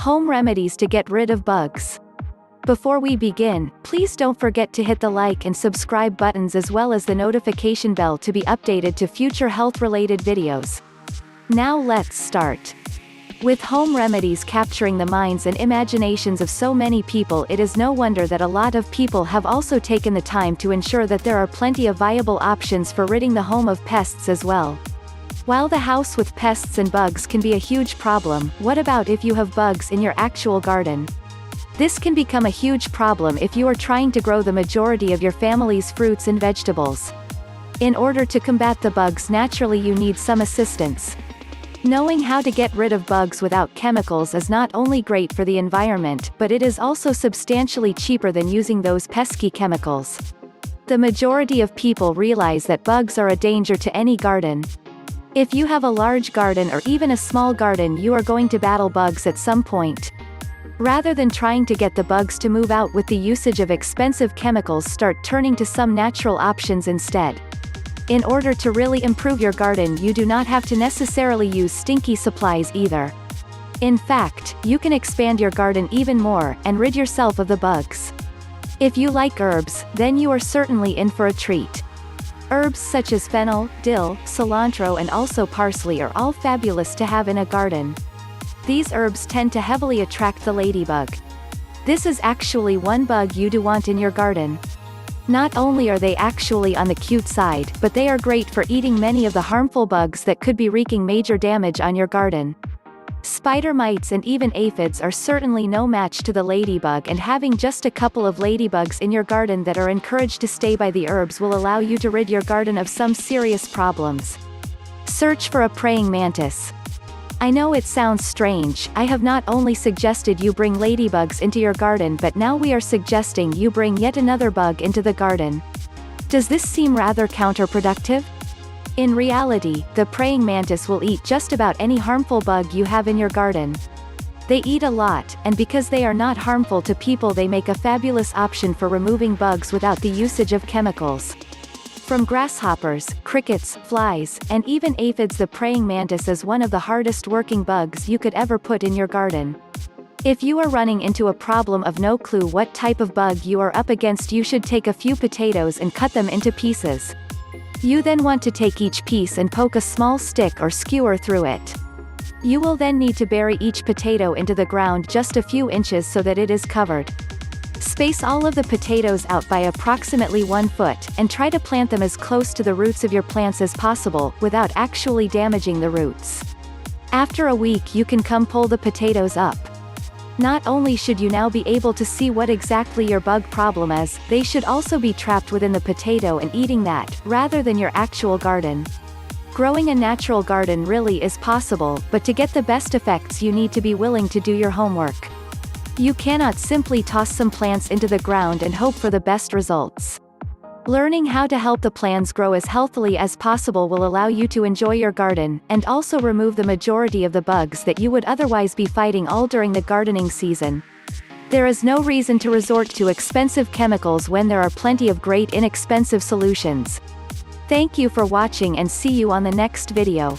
Home remedies to get rid of bugs. Before we begin, please don't forget to hit the like and subscribe buttons as well as the notification bell to be updated to future health-related videos. Now let's start. With home remedies capturing the minds and imaginations of so many people, it is no wonder that a lot of people have also taken the time to ensure that there are plenty of viable options for ridding the home of pests as well. While the house with pests and bugs can be a huge problem, what about if you have bugs in your actual garden? This can become a huge problem if you are trying to grow the majority of your family's fruits and vegetables. In order to combat the bugs naturally, you need some assistance. Knowing how to get rid of bugs without chemicals is not only great for the environment, but it is also substantially cheaper than using those pesky chemicals. The majority of people realize that bugs are a danger to any garden. If you have a large garden or even a small garden, you are going to battle bugs at some point. Rather than trying to get the bugs to move out with the usage of expensive chemicals, start turning to some natural options instead. In order to really improve your garden, you do not have to necessarily use stinky supplies either. In fact, you can expand your garden even more, and rid yourself of the bugs. If you like herbs, then you are certainly in for a treat. Herbs such as fennel, dill, cilantro and also parsley are all fabulous to have in a garden. These herbs tend to heavily attract the ladybug. This is actually one bug you do want in your garden. Not only are they actually on the cute side, but they are great for eating many of the harmful bugs that could be wreaking major damage on your garden. Spider mites and even aphids are certainly no match to the ladybug, and having just a couple of ladybugs in your garden that are encouraged to stay by the herbs will allow you to rid your garden of some serious problems. Search for a praying mantis. I know it sounds strange. I have not only suggested you bring ladybugs into your garden, but now we are suggesting you bring yet another bug into the garden. Does this seem rather counterproductive? In reality, the praying mantis will eat just about any harmful bug you have in your garden. They eat a lot, and because they are not harmful to people, they make a fabulous option for removing bugs without the usage of chemicals. From grasshoppers, crickets, flies, and even aphids, the praying mantis is one of the hardest working bugs you could ever put in your garden. If you are running into a problem of no clue what type of bug you are up against, you should take a few potatoes and cut them into pieces. You then want to take each piece and poke a small stick or skewer through it. You will then need to bury each potato into the ground just a few inches so that it is covered. Space all of the potatoes out by approximately 1 foot, and try to plant them as close to the roots of your plants as possible, without actually damaging the roots. After a week you can come pull the potatoes up. Not only should you now be able to see what exactly your bug problem is, they should also be trapped within the potato and eating that, rather than your actual garden. Growing a natural garden really is possible, but to get the best effects you need to be willing to do your homework. You cannot simply toss some plants into the ground and hope for the best results. Learning how to help the plants grow as healthily as possible will allow you to enjoy your garden, and also remove the majority of the bugs that you would otherwise be fighting all during the gardening season. There is no reason to resort to expensive chemicals when there are plenty of great inexpensive solutions. Thank you for watching and see you on the next video.